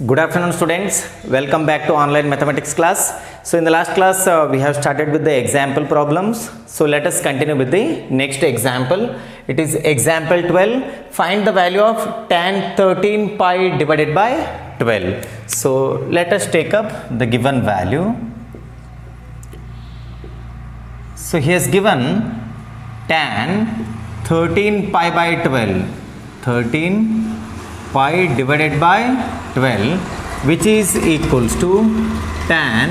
Good afternoon students, welcome back to online mathematics class. So in the last class we have started with the example problems. So let us continue with the next example. It is example 12. Find the value of tan 13 pi divided by 12. So let us take up the given value. So he has given tan 13 pi by 12. 13 pi divided by 12, which is equals to tan.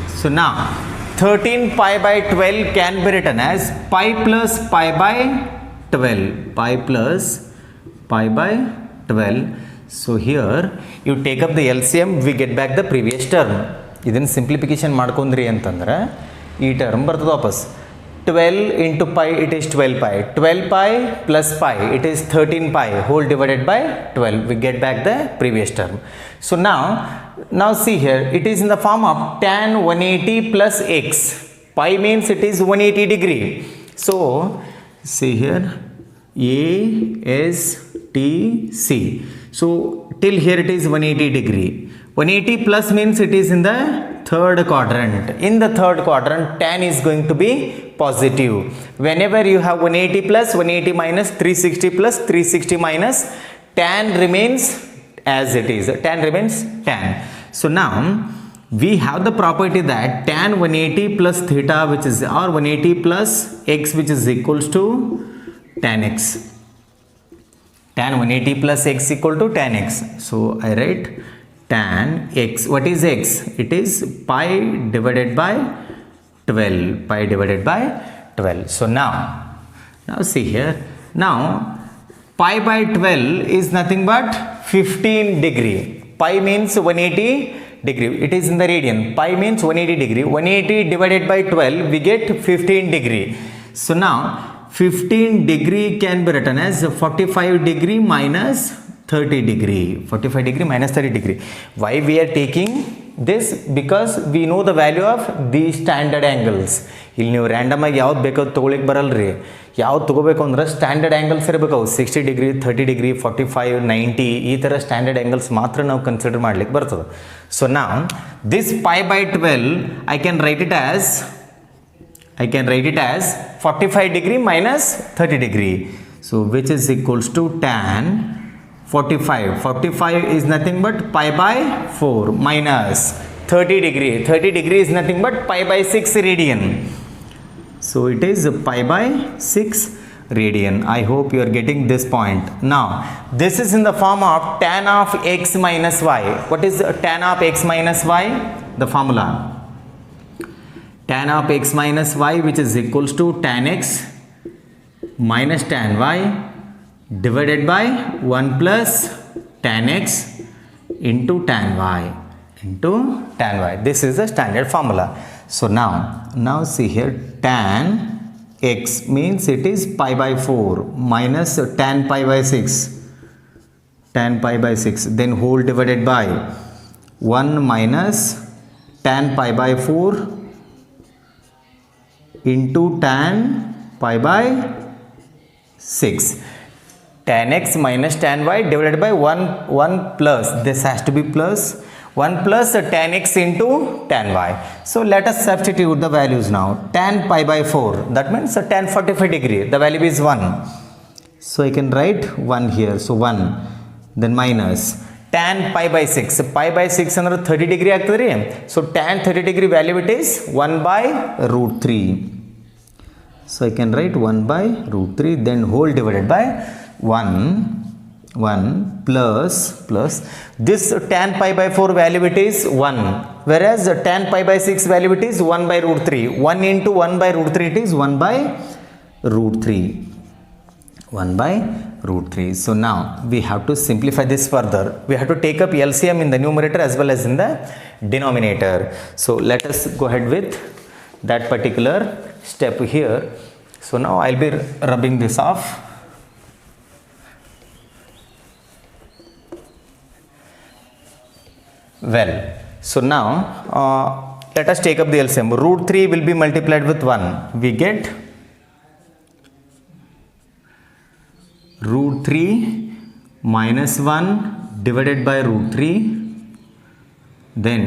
So now 13 pi by 12 can be written as pi plus pi by 12. Pi plus pi by 12. So here you take up the LCM, we get back the previous term. ಇದನ್ನು simplification ಮಾಡ್ಕೊಂಡ್ರಿ ಅಂತಂದ್ರೆ ಈ term ಬರ್ತದೆ ವಾಪಸ್. 12 into pi, it is 12 pi. 12 pi plus pi, it is 13 pi whole divided by 12. We get back the previous term. So now see here, it is in the form of tan 180 plus x. Pi means it is 180 degree. So see here, A, S, T, C. So till here it is 180 degree. 180 plus means it is in the third quadrant. In the third quadrant, tan is going to be positive. Whenever you have 180 plus, 180 minus, 360 plus, 360 minus, tan remains as it is. Tan remains tan. So now we have the property that tan 180 plus theta, which is, or 180 plus x, which is equals to tan x. Tan 180 plus x equal to tan x. So I write tan x. What is x? It is pi divided by 12. Pi divided by 12. So now see here. Now pi by 12 is nothing but 15 degree. Pi means 180 degree. It is in the radian. Pi means 180 degree. 180 divided by 12, we get 15 degree. So now 15 degree can be written as 45 degree minus 30 degree. 45 degree minus 30 degree. Why we are taking this? Because we know the value of the standard angles. ಇಲ್ಲಿ ನೀವು random ಆಗಿ ಯಾವ್ದು ಬೇಕೋ ತೊಗೊಳಿಕ್ಕೆ ಬರಲ್ರಿ. ಯಾವ್ದು ತೊಗೋಬೇಕು ಅಂದ್ರೆ standard angles ಇರಬೇಕು. 60 ಡಿಗ್ರಿ, 30 ಡಿಗ್ರಿ, 45, 90 ಈ ಥರ ಸ್ಟ್ಯಾಂಡರ್ಡ್ ಆ್ಯಂಗಲ್ಸ್ ಮಾತ್ರ ನಾವು ಕನ್ಸಿಡರ್ ಮಾಡ್ಲಿಕ್ಕೆ ಬರ್ತದೆ. ಸೊ ನಾವು this pi by 12 I can write it as 45 degree minus 30 degree. So which is equals to tan 45. 45 is nothing but pi by 4 minus 30 degree. 30 degree is nothing but pi by 6 radian. So it is pi by 6 radian. I hope you are getting this point. Now this is in the form of tan of x minus y. What is tan of x minus y? The formula tan of x minus y, which is equals to tan x minus tan y divided by 1 plus tan x into tan y. This is the standard formula. So now see here, tan x means it is pi by 4 minus tan pi by 6. Tan pi by 6, then whole divided by 1 minus tan pi by 4 into tan pi by 6. Tan x minus tan y divided by 1 plus, this has to be plus 1 plus tan x into tan y. So let us substitute the values now. Tan pi by 4, that means tan 45 degree, the value is 1. So I can write 1 here, so 1, then minus tan pi by 6. Pi by 6 under 30 degree ಆಗ್ತದ್ರಿ. So tan 30 degree value it is 1 by root 3. So I can write 1 by root 3, then whole divided by 1 plus this tan pi by 4 value it is 1, whereas tan pi by 6 value it is 1 by root 3. 1 into 1 by root 3, it is 1 by root 3. 1 by root 3. So now we have to simplify this further. We have to take up LCM in the numerator as well as in the denominator. So let us go ahead with that particular step here. So now I'll be rubbing this off. Well, so now let us take up the LCM. Root 3 will be multiplied with 1. We get root 3 minus 1 divided by root 3, then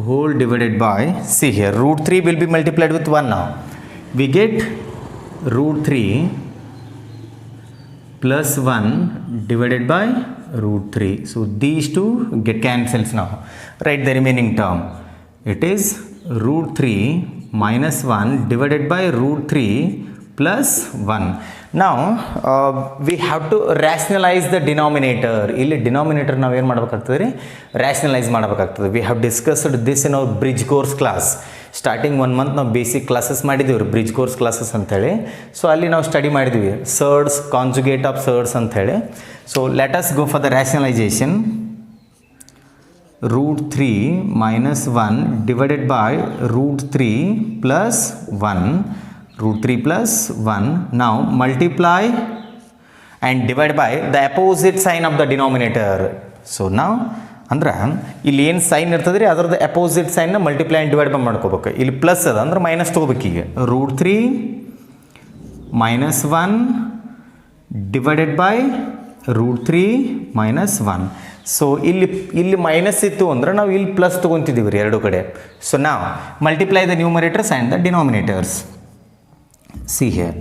whole divided by, see here, root 3 will be multiplied with 1 now. We get root 3 plus 1 divided by root 3. So these two get cancels now. Write the remaining term. It is root 3 minus 1 divided by root 3 plus 1. Now we have to rationalize the denominator. ಇಲ್ಲಿ denominator ನಾವು ಏನು ಮಾಡಬೇಕಾಗ್ತದೆ ರೀ, rationalize ಮಾಡಬೇಕಾಗ್ತದೆ. We have discussed this in our bridge course class. Starting 1 month ನಾವು basic classes ಮಾಡಿದ್ದೀವಿ ರೀ, bridge course classes ಅಂಥೇಳಿ. ಸೊ ಅಲ್ಲಿ ನಾವು ಸ್ಟಡಿ ಮಾಡಿದ್ವಿ ಸರ್ಡ್ಸ್, ಕಾಂಜುಗೇಟ್ ಆಫ್ ಸರ್ಡ್ಸ್ ಅಂಥೇಳಿ. So let us go for the rationalisation. root 3 minus 1 divided by root 3 plus 1, root 3 plus 1. Now multiply and divide by the opposite sign of the denominator. So now ಅಂದ್ರೆ ಇಲ್ಲಿ ಏನು sign ಇರ್ತದೆ ರೀ, ಅದರದ್ದು opposite ಸೈನ್ನ multiply and divide ಮಾಡ್ಕೋಬೇಕು. ಇಲ್ಲಿ plus ಅದ ಅಂದ್ರೆ ಮೈನಸ್ ತೊಗೋಬೇಕು. ಈಗ root 3 minus 1 divided by root 3 minus 1. So ಇಲ್ಲಿ ಮೈನಸ್ ಇತ್ತು ಅಂದ್ರೆ ನಾವು ಇಲ್ಲಿ ಪ್ಲಸ್ ತೊಗೊತಿದ್ದೀವಿ ರೀ ಎರಡು ಕಡೆ. ಸೊ ನಾವು multiply the numerators and the denominators. See here,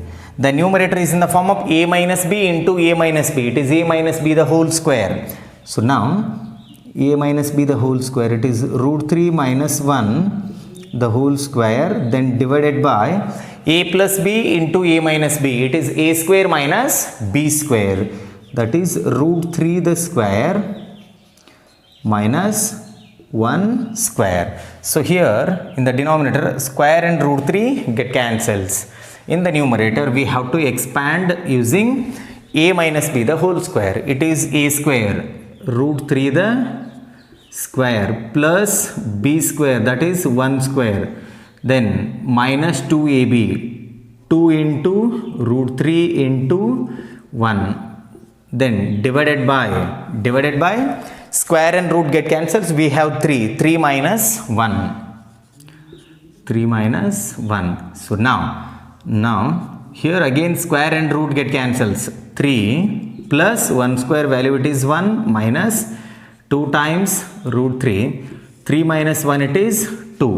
the numerator is in the form of a minus b into a minus b. It is a minus b the whole square. So now a minus b the whole square, it is root 3 minus 1 the whole square, then divided by a plus b into a minus b. It is a square minus b square, that is root 3 the square minus 1 square. So here in the denominator, square and root 3 get cancels. In the numerator we have to expand using a minus b the whole square. It is a square root 3 the square plus b square, that is 1 square, then minus 2ab, 2 into root 3 into 1, then divided by square and root get cancels. We have 3 minus 1, 3 minus 1. So now here again square and root get cancels. 3 plus 1 square value, it is 1, minus 2 times root 3, 3 minus 1 it is 2.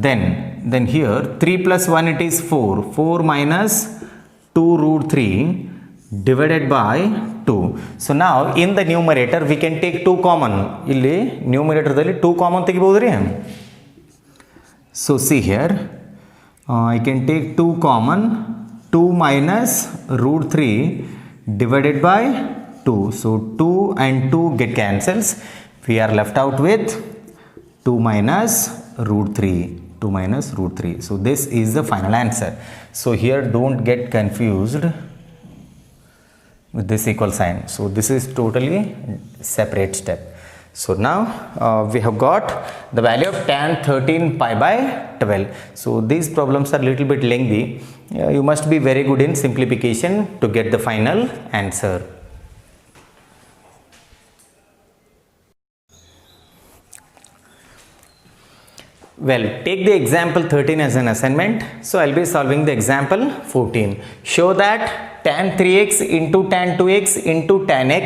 Then here 3 plus 1 it is 4 minus 2 root 3 divided by 2. So now in the numerator we can take 2 common. ಇಲ್ಲಿ ನ್ಯೂಮರೇಟರ್ದಲ್ಲಿ 2 common ತೆಗಿಬಹುದು ರೀ. So see here, I can take 2 common, 2 minus root 3 divided by 2. So 2 and 2 get cancels. We are left out with 2 minus root 3. 2 minus root 3. So this is the final answer. So here don't get confused with this equal sign. So this is totally separate step. So now we have got the value of tan 13 pi by 12. So these problems are little bit lengthy. You must be very good in simplification to get the final answer. Well, take the example 13 as an assignment. So I'll be solving the example 14. Show that tan 3x into tan 2x into tan x,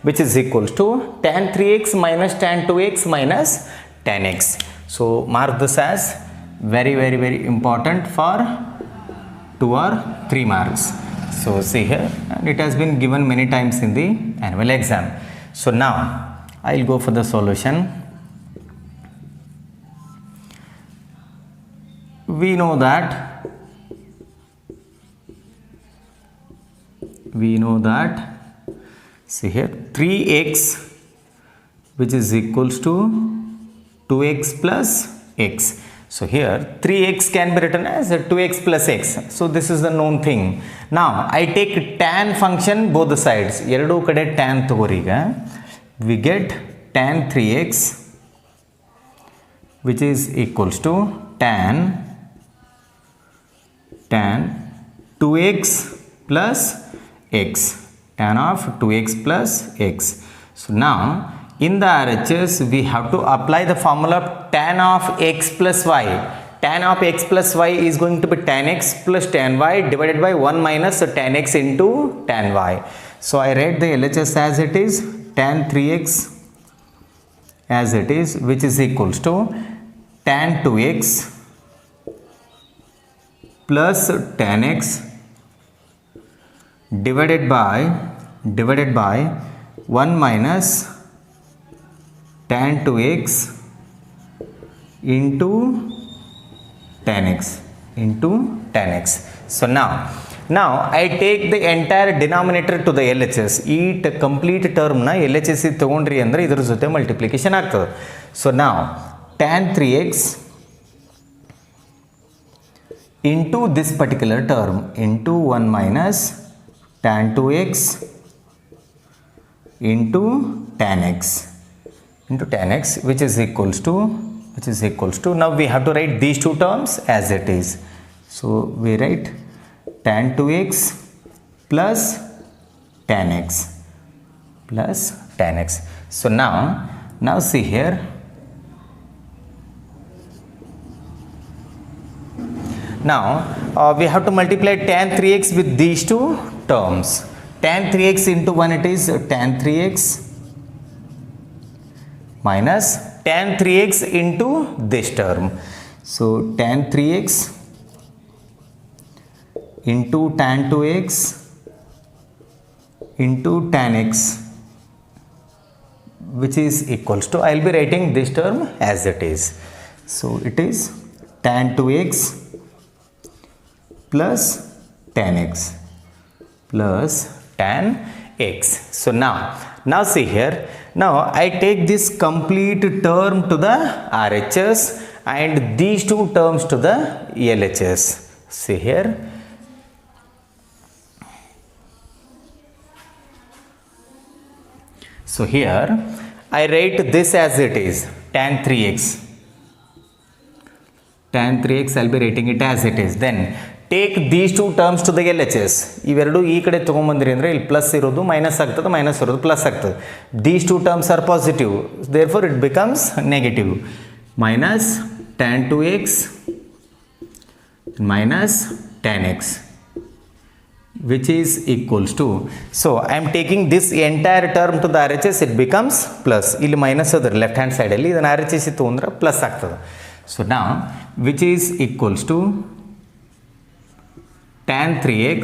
which is equals to tan 3x minus tan 2x minus tan x. So mark this as very important for 2 or 3 marks. So see here, and it has been given many times in the annual exam. So now I'll go for the solution. We know that see here 3x which is equals to 2x plus x. So here 3x can be written as 2x plus x. So this is the known thing. Now I take tan function both the sides. ಎರಡು ಕಡೆ tan ತಗೋರೀಗ. We get tan 3x which is equals to tan 2x plus x, tan of 2x plus x. So now in the RHS we have to apply the formula of tan of x plus y. Tan of x plus y is going to be tan x plus tan y divided by 1 minus tan x into tan y. So I write the LHS as it is tan 3x as it is, which is equals to tan 2x plus tan x divided by 1 minus tan 2x into tan x. So now I take the entire denominator to the LHS. ಈ complete term na LHS ತಗೊಂಡ್ರಿ ಅಂದ್ರೆ ಇದರ ಜೊತೆ multiplication ಆಗ್ತದೆ. So now tan 3x into this particular term into 1 minus tan 2x into tan x which is equals to now we have to write these two terms as it is. So we write tan 2x plus tan x. So now see here, now we have to multiply tan 3x with these two terms. Tan 3x into 1, it is tan 3x minus tan 3x into this term. So tan 3x into tan 2x into tan x, which is equals to, I will be writing this term as it is. So it is tan 2x plus tan x plus tan x. So now see here, now I take this complete term to the RHS and these two terms to the LHS. See here, so here I write this as it is, tan 3x. I'll be writing it as it is. Then take these two terms to the LHS. ಇವೆರಡು ಈ ಕಡೆ ತಗೊಂಬಂದ್ರಿ ಅಂದರೆ ಇಲ್ಲಿ plus ಇರೋದು minus ಆಗ್ತದೆ, minus ಇರೋದು plus ಆಗ್ತದೆ. These two terms are positive, therefore it becomes negative. Minus tan 2x minus tan x, which is equals to, so I am taking this entire term to the RHS, it becomes plus. ಇಲ್ಲಿ minus ಅದರ left hand ಸೈಡಲ್ಲಿ ಇದನ್ನು RHS ಇತ್ತು ಅಂದ್ರೆ plus ಆಗ್ತದೆ. So now which is equals to tan 3x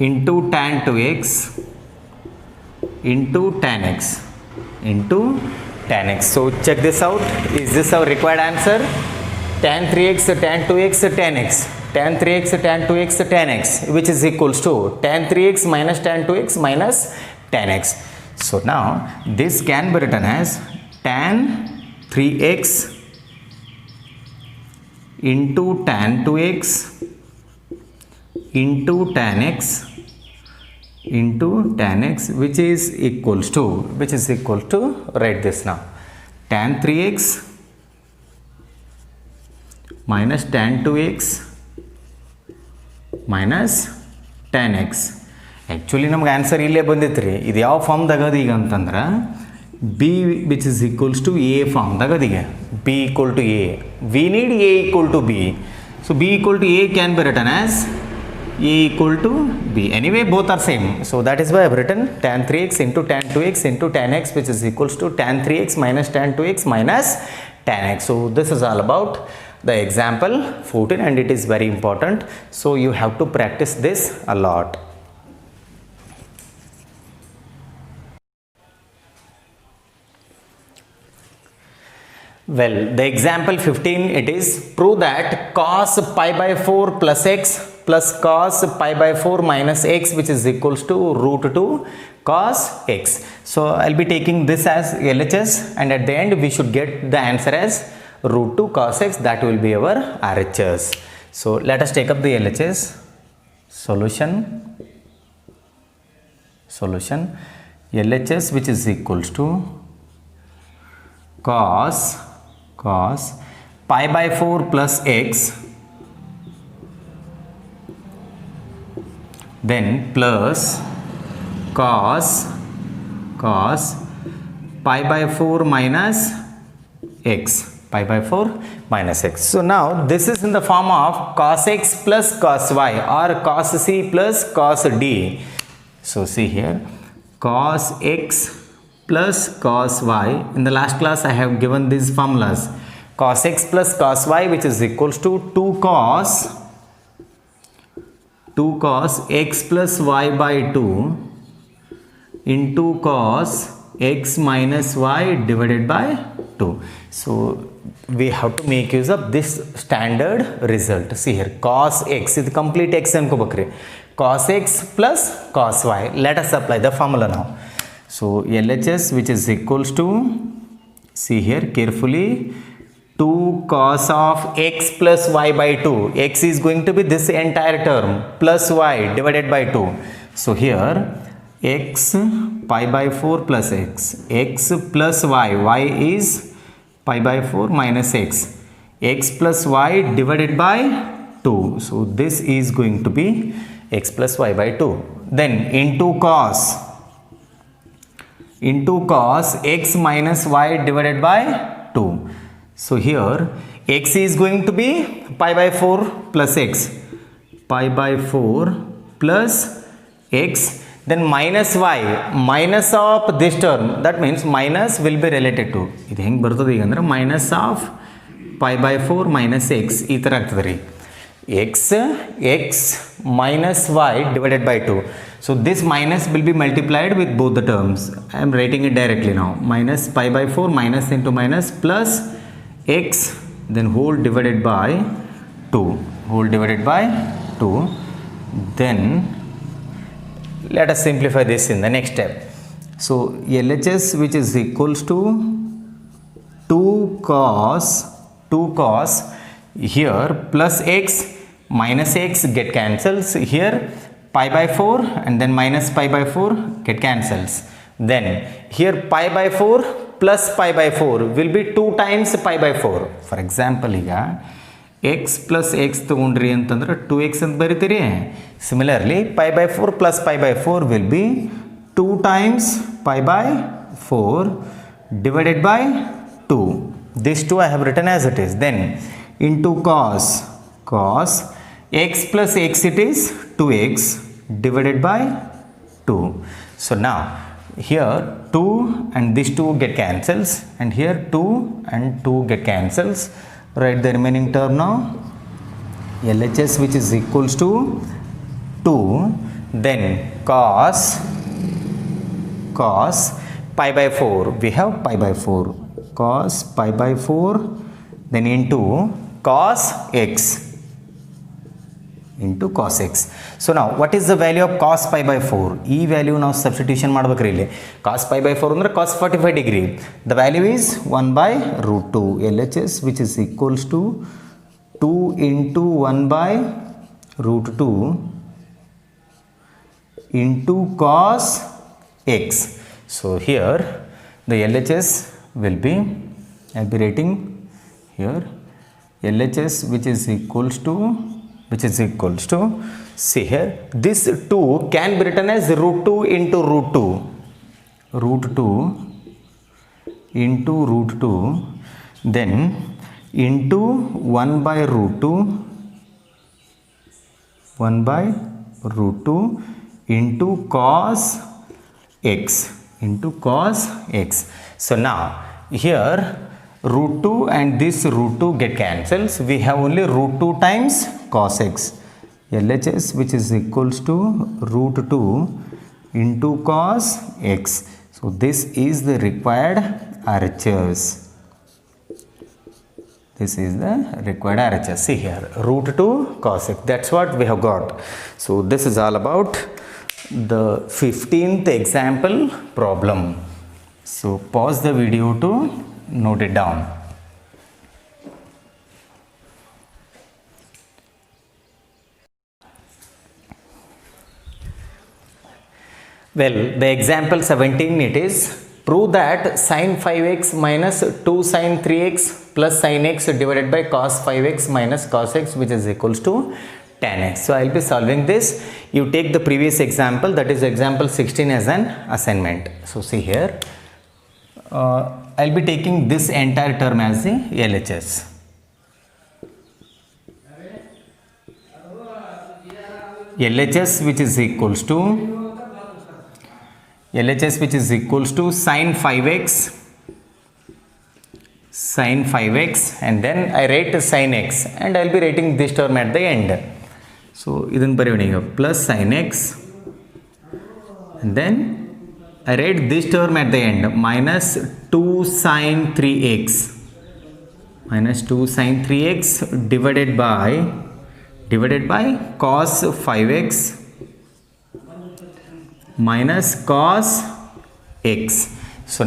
into tan 2x into tan x. So check this out. Is this our required answer? Tan 3x, tan 2x, tan x. Tan 3x, tan 2x, tan x, which is equals to tan 3x minus tan 2x minus tan x. So now this can be written as tan 3x into tan 2x into tan x into tan x, which is equals to write this now, tan 3x minus tan 2x minus tan x. Actually ನಮ್ಗೆ answer ಇಲ್ಲೇ ಬಂದಿತ್ತು ರೀ. ಇದು ಯಾವ ಫಾರ್ಮ್ದಾಗದ ಈಗ ಅಂತಂದ್ರೆ b which is equals to a ಫಾರ್ಮ್ದಾಗದ ಈಗ b equal to a. We need a equal to b. So b equal to a can be written as a equal to b. Anyway both are same. So that is why I have written tan 3x into tan 2x into tan x, which is equals to tan 3x minus tan 2x minus tan x. So this is all about the example 14 and it is very important. So you have to practice this a lot. Well, the example 15, it is prove that cos pi by 4 plus x plus cos pi by 4 minus x, which is equals to root 2 cos x. So I'll be taking this as LHS and at the end we should get the answer as root 2 cos x. That will be our RHS. So let us take up the LHS. Solution LHS, which is equals to cos pi by 4 plus x, then plus cos pi by 4 minus x, So now this is in the form of cos x plus cos y or cos c plus cos d. So see here, cos x plus cos y. In the last class I have given these formulas. Cos x plus cos y, which is equals to 2 cos x plus y by 2 into cos x minus y divided by 2. So we have to make use of this standard result. See here, cos x is complete x ankobakri, cos x plus cos y. Let us apply the formula now. So LHS, which is equals to, see here carefully, 2 cos of x plus y by 2. X is going to be this entire term plus y divided by 2. So here x pi by 4 plus x plus y is pi by 4 minus x plus y divided by 2. So this is going to be x plus y by 2. Then into cos x minus y divided by 2. So here x is going to be pi by 4 plus pi by 4 plus x, then minus y, minus of this term, that means minus will be related to ಇದು ಹೆಂಗೆ ಬರ್ತದೆ ಈಗ ಅಂದ್ರೆ minus of pi by 4 minus x ಈ ಥರ ಆಗ್ತದೆ ರೀ. x minus y divided by 2. So this minus will be multiplied with both the terms. I am writing it directly now. Minus pi by 4 minus into minus plus x, then whole divided by 2. Then let us simplify this in the next step. So LHS, which is equals to 2 cos here plus x minus x get cancels here, pi by 4 and then minus pi by 4 get cancels. Then here pi by 4 plus pi by 4 will be 2 times pi by 4. For example, ಈಗ x plus x ತಗೊಂಡ್ರಿ ಅಂತಂದ್ರೆ 2x ಅಂತ ಬರೀತೀರಿ. Similarly, pi by 4 plus pi by 4 will be 2 times pi by 4 divided by 2. This 2 I have written as it is. Then into cos x plus x, it is 2x divided by 2. So now here 2 and this 2 get cancels, and here 2 and 2 get cancels. Write the remaining term now. LHS, which is equals to 2, then cos pi by 4, we have pi by 4, cos pi by 4, then into cos x. So now what is the value of cos pi by 4? E value now substitution ಮಾಡಬೇಕು ಇಲ್ಲಿ. Cos pi by 4 ಅಂದ್ರೆ cos 45 degree. The value is 1 by root 2. LHS, which is equals to 2 into 1 by root 2 into cos x. So here the LHS will be, I will be writing here LHS, which is equals to, see here, this 2 can be written as root 2 into root 2 into root 2, then into 1 by root 2 into cos x. So now here root 2 and this root 2 get cancels. We have only root 2 times cos x. LHS, which is equals to root 2 into cos x. So this is the required RHS. See here, root 2 cos x. That's what we have got. So this is all about the 15th example problem. So pause the video to note it down. Well, the example 17, it is prove that sin 5x minus 2 sin 3x plus sin x divided by cos 5x minus cos x, which is equals to tan x. So I will be solving this. You take the previous example, that is example 16, as an assignment. So see here, I will be taking this entire term as the LHS. LHS, which is equals to LHS which is equals to sine 5x, and then I write sine x and I will be writing this term at the end. So ಇದನ್ನು ಬರೆಯೋಣ ಈಗ plus sin x and then I write this term at the end minus 2 sin 3x divided by cos 5x minus cos x. So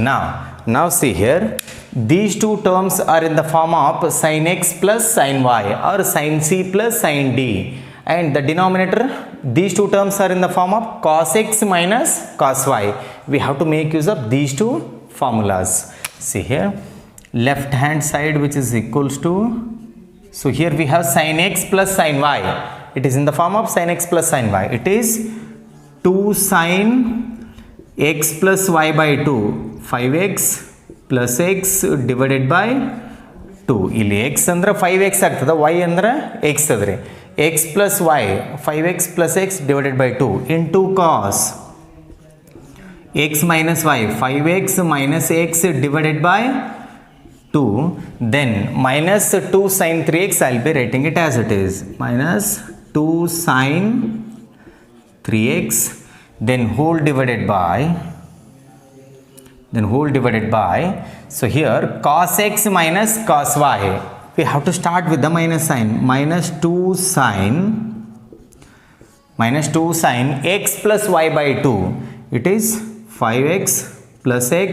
now see here, these two terms are in the form of sin x plus sin y or sin c plus sin d, and the denominator, these two terms are in the form of cos x minus cos y. We have to make use of these two formulas. See here, left hand side which is equals to, so here we have sin x plus sin y. It is in the form of sin x plus sin y. It is 2 sin x plus y by 2, 5x plus x divided by 2. ಇಲ್ಲಿ x ಅಂದ್ರೆ 5x ಆಗ್ತದೆ, y ಅಂದ್ರೆ x ಅದರಿ. x plus y, 5x plus x divided by 2 into cos x minus y, 5x minus x divided by 2, then minus 2 sin 3x, I will be writing it as it is, minus 2 sin 3x, then whole divided by, so here cos x minus cos y, we have to start with the minus sign, minus 2 sin x plus y by 2, it is 5x plus x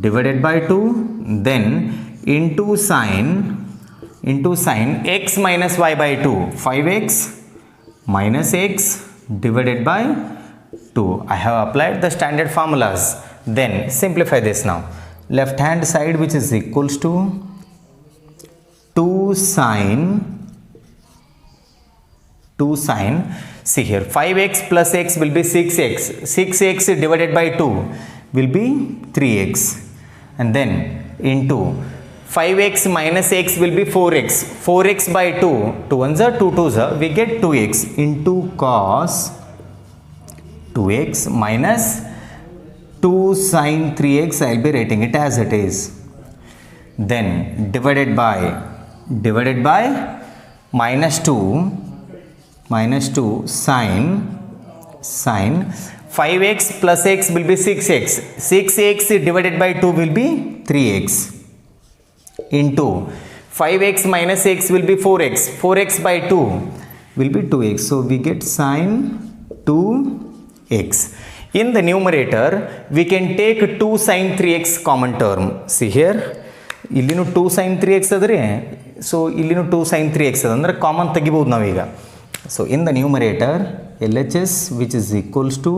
divided by 2, then into sin x minus y by 2, 5x minus x divided by 2. I have applied the standard formulas. Then simplify this now. Left hand side which is equals to 2 sin, see here, 5x plus x will be 6x, 6x divided by 2 will be 3x, and then into 5x minus x will be 4x, 4x by 2, 2 ones are 2 2s are, we get 2x into cos 2x minus 2 sin 3x, I will be writing it as it is, then divided by minus 2 sin 5x plus x will be 6x, 6x divided by 2 will be 3x, into 5x minus x will be 4x, 4x by 2 will be 2x, so we get sin 2x. In the numerator we can take 2 sin 3x common term. See here, ಇಲ್ಲಿನೂ 2 sin 3x ಅದರಿ, so ಇಲ್ಲಿನೂ 2 sin 3x ಅದ ಅಂದ್ರೆ common ತೆಗಿಬೋದು ನಾವೀಗ. So in the numerator LHS which is equals to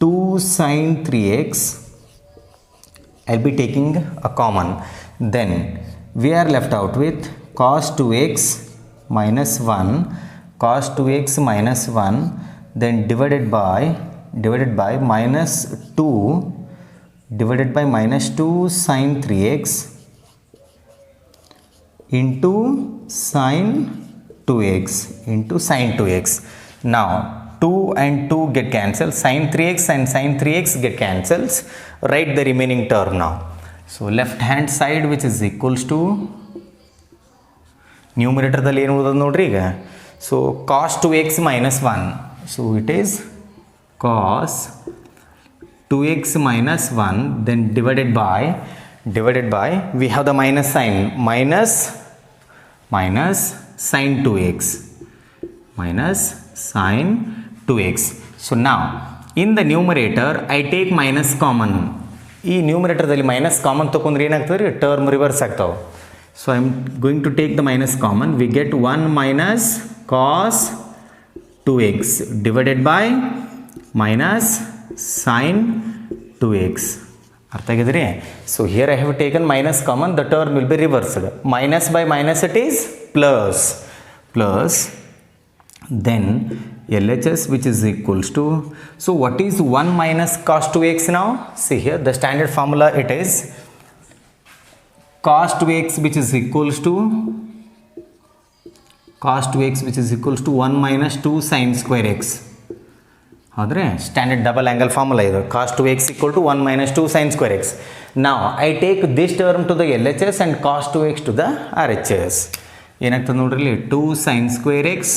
2 sin 3x, I'll be taking a common, then we are left out with cos 2x minus 1, cos 2x minus 1, then divided by minus 2 divided by minus 2 sin 3x into sin 2x. Now 2 and 2 get cancelled, sin 3x and sin 3x get cancelled. Write the remaining term now. So left hand side which is equals to, numerator ದಲ್ಲಿ ಏನು ಉಳಿದದ ನೋಡ್ರಿ ಈಗ, so cos 2x minus 1, so it is cos 2x minus 1, then divided by we have the minus sign, minus sin 2x, so now in the numerator I take minus common. ಈ ನ್ಯೂಮರೇಟರ್ದಲ್ಲಿ minus common ತಗೊಂಡ್ರೆ ಏನಾಗ್ತದೆ ರೀ, term reverse ಆಗ್ತಾವೆ. So I am going to take the minus common, we get 1 minus cos 2x divided by minus sin 2x. ಅರ್ಥ ಆಗಿದ್ರಿ? So here I have taken minus common, the term will be reversed. Minus by minus it is plus, then LHS which is equals to, so what is 1 minus cos 2x now? See here, the standard formula it is cos 2x which is equals to 1 minus 2 sin square x, ಹೌದ್ರೆ standard double angle formula ಇದು cos 2x equal to 1 minus 2 sine square x. ನಾವು I take this term to the L H S and cos 2x to the R H S. ಏನಾಗ್ತದೆ ನೋಡ್ರಿ ಇಲ್ಲಿ 2 sine square x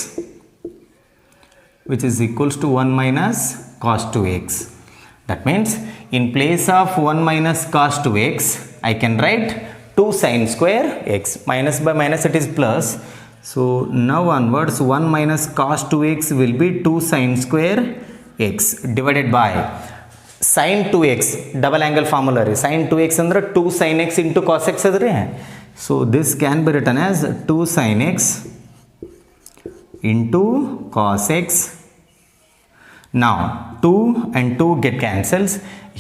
which is equals to 1 minus cos 2x. That means in place of 1 minus cos 2x I can write 2 sin square x. Minus by minus it is plus. So now onwards 1 minus cos 2x will be 2 sin square x divided by sin 2x double angle formula re sin 2x andre 2 sin x into cos x adre. So this can be written as 2 sin x into cos x. Now 2 and 2 get cancels.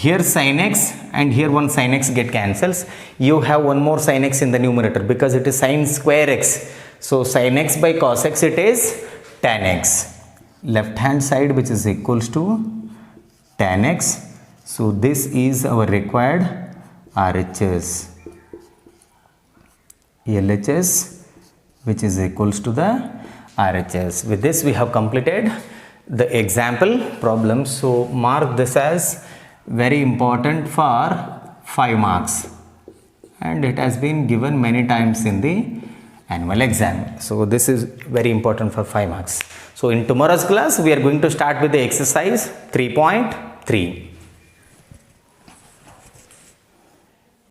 Here sin x and here one sin x get cancels. You have one more sin x in the numerator because it is sin square x. So sin x by cos x it is tan x. Left hand side which is equals to tan x. So this is our required RHS. LHS which is equals to the RHS. With this we have completed the example problem. So mark this as very important for 5 marks and it has been given many times in the annual exam. So this is very important for 5 marks. So in tomorrow's class we are going to start with the exercise 3.3.